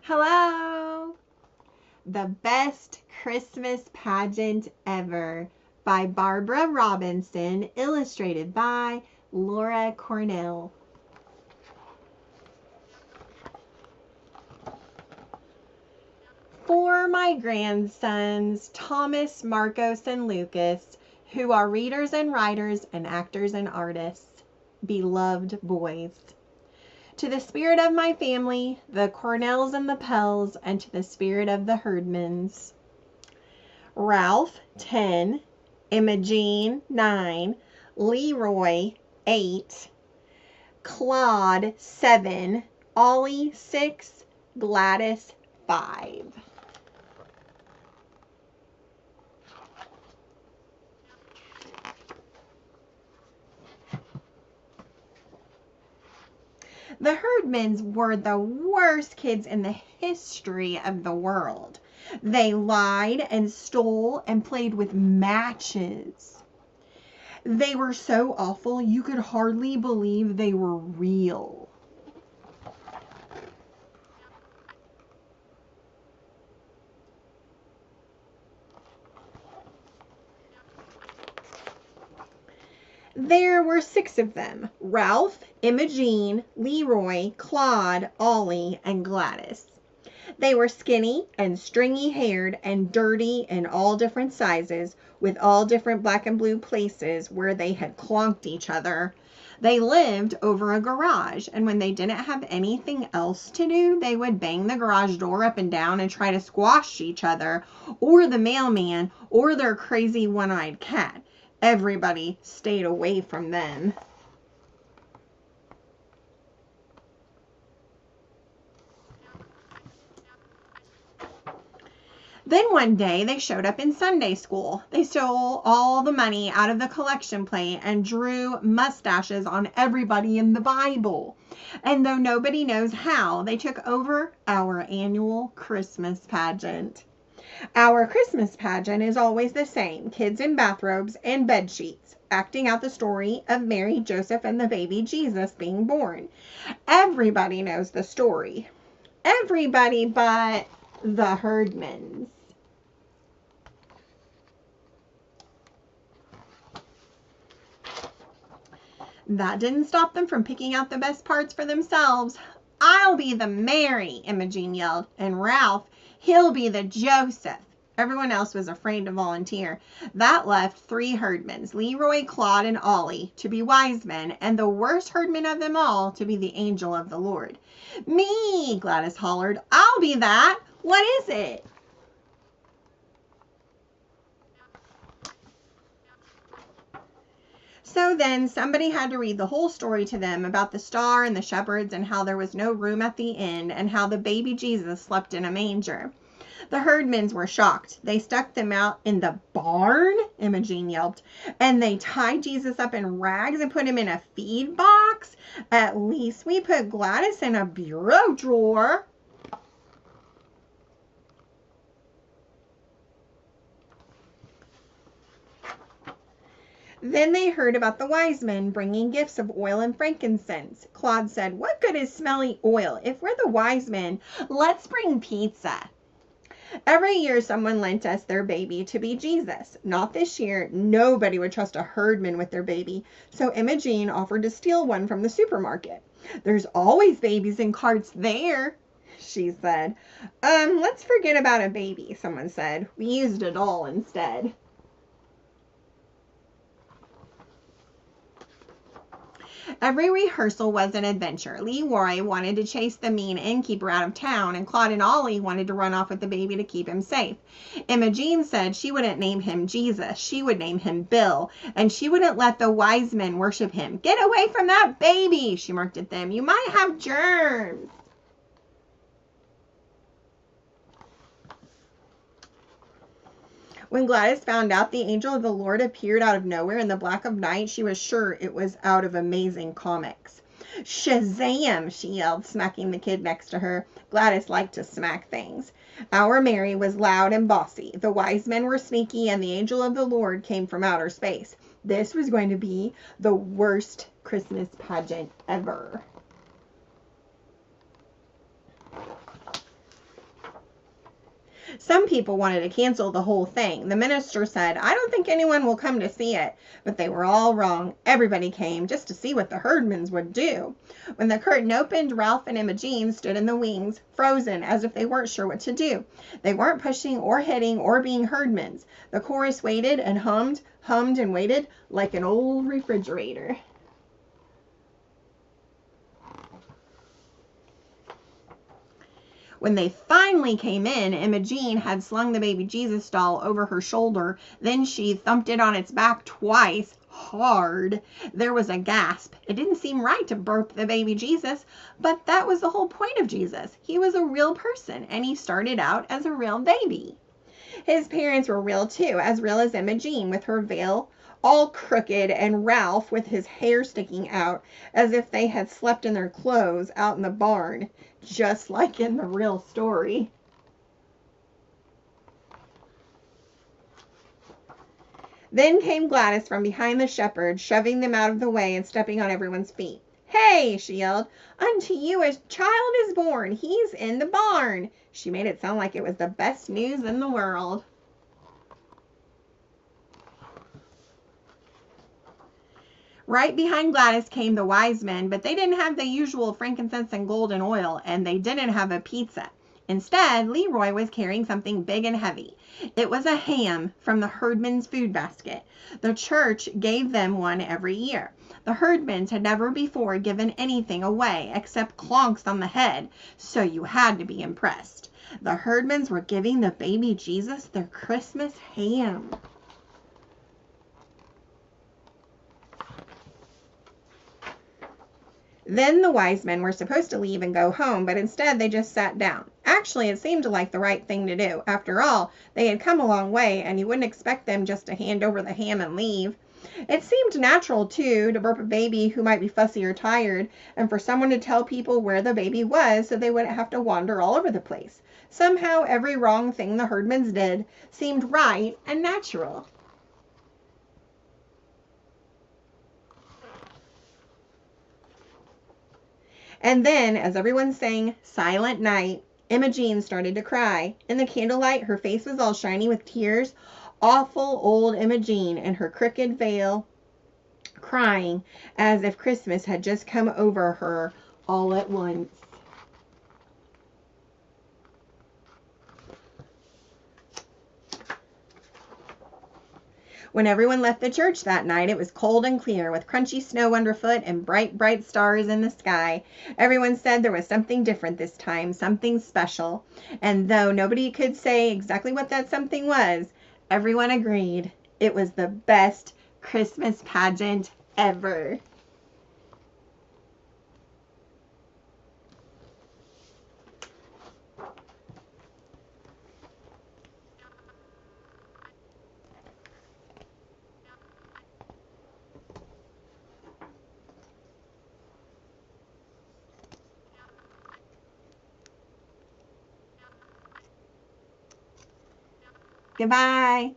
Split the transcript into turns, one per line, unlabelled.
Hello! The Best Christmas Pageant Ever by Barbara Robinson, illustrated by Laura Cornell. For my grandsons, Thomas, Marcos, and Lucas, who are readers and writers and actors and artists, beloved boys. To the spirit of my family, the Cornells and the Pells, and to the spirit of the Herdmans. Ralph, 10, Imogene, 9, Leroy, 8, Claude, 7, Ollie, 6, Gladys, 5. The Herdmans were the worst kids in the history of the world. They lied and stole and played with matches. They were so awful you could hardly believe they were real. There were 6 of them: Ralph, Imogene, Leroy, Claude, Ollie, and Gladys. They were skinny and stringy haired and dirty in all different sizes, with all different black and blue places where they had clonked each other. They lived over a garage, and when they didn't have anything else to do, they would bang the garage door up and down and try to squash each other, or the mailman, or their crazy one-eyed cat. Everybody stayed away from them. Then one day they showed up in Sunday school. They stole all the money out of the collection plate and drew mustaches on everybody in the Bible. And though nobody knows how, they took over our annual Christmas pageant. Our Christmas pageant is always the same: kids in bathrobes and bed sheets, acting out the story of Mary, Joseph, and the baby Jesus being born. Everybody knows the story. Everybody but the Herdmans. That didn't stop them from picking out the best parts for themselves. "I'll be the Mary," Imogene yelled, "and Ralph, he'll be the Joseph." Everyone else was afraid to volunteer. That left 3 herdmans, Leroy, Claude, and Ollie, to be wise men, and the worst herdman of them all to be the angel of the Lord. "Me," Gladys hollered. "I'll be that. What is it?" So then somebody had to read the whole story to them about the star and the shepherds and how there was no room at the inn and how the baby Jesus slept in a manger. The herdmans were shocked. "They stuck them out in the barn," Imogene yelped, "and they tied Jesus up in rags and put him in a feed box. At least we put Gladys in a bureau drawer." Then they heard about the wise men bringing gifts of oil and frankincense. Claude said, "What good is smelly oil? If we're the wise men, let's bring pizza." Every year someone lent us their baby to be Jesus. Not this year. Nobody would trust a herdman with their baby, so Imogene offered to steal one from the supermarket. "There's always babies in carts there," she said. Let's forget about a baby," someone said. "We used a doll instead." Every rehearsal was an adventure. Leroy wanted to chase the mean innkeeper out of town, and Claude and Ollie wanted to run off with the baby to keep him safe. Imogene said she wouldn't name him Jesus, she would name him Bill, and she wouldn't let the wise men worship him. "Get away from that baby," she marked at them. "You might have germs." When Gladys found out the angel of the Lord appeared out of nowhere in the black of night, she was sure it was out of Amazing Comics. "Shazam!" she yelled, smacking the kid next to her. Gladys liked to smack things. Our Mary was loud and bossy. The wise men were sneaky, and the angel of the Lord came from outer space. This was going to be the worst Christmas pageant ever. Some people wanted to cancel the whole thing. The minister said, "I don't think anyone will come to see it." But they were all wrong. Everybody came just to see what the herdmans would do. When the curtain opened, Ralph and Imogene stood in the wings, frozen, as if they weren't sure what to do. They weren't pushing or hitting or being herdmans. The chorus waited and hummed and waited like an old refrigerator. When they finally came in, Imogene had slung the baby Jesus doll over her shoulder. Then she thumped it on its back twice, hard. There was a gasp. It didn't seem right to birth the baby Jesus, but that was the whole point of Jesus. He was a real person, and he started out as a real baby. His parents were real too, as real as Imogene, with her veil all crooked, and Ralph with his hair sticking out as if they had slept in their clothes out in the barn, just like in the real story. Then came Gladys from behind the shepherds, shoving them out of the way and stepping on everyone's feet. "Hey!" she yelled. "Unto you a child is born. He's in the barn." She made it sound like it was the best news in the world. Right behind Gladys came the wise men, but they didn't have the usual frankincense and gold and oil, and they didn't have a pizza. Instead, Leroy was carrying something big and heavy. It was a ham from the herdman's food basket. The church gave them one every year. The herdmans had never before given anything away except clonks on the head, so you had to be impressed. The herdmans were giving the baby Jesus their Christmas ham. Then the wise men were supposed to leave and go home, but instead they just sat down. Actually, it seemed like the right thing to do. After all, they had come a long way, and you wouldn't expect them just to hand over the ham and leave. It seemed natural, too, to burp a baby who might be fussy or tired, and for someone to tell people where the baby was so they wouldn't have to wander all over the place. Somehow, every wrong thing the herdmans did seemed right and natural. And then, as everyone sang Silent Night, Imogene started to cry. In the candlelight, her face was all shiny with tears. Awful old Imogene in her crooked veil, crying as if Christmas had just come over her all at once. When everyone left the church that night, it was cold and clear, with crunchy snow underfoot and bright, bright stars in the sky. Everyone said there was something different this time, something special. And though nobody could say exactly what that something was, everyone agreed it was the best Christmas pageant ever. Goodbye.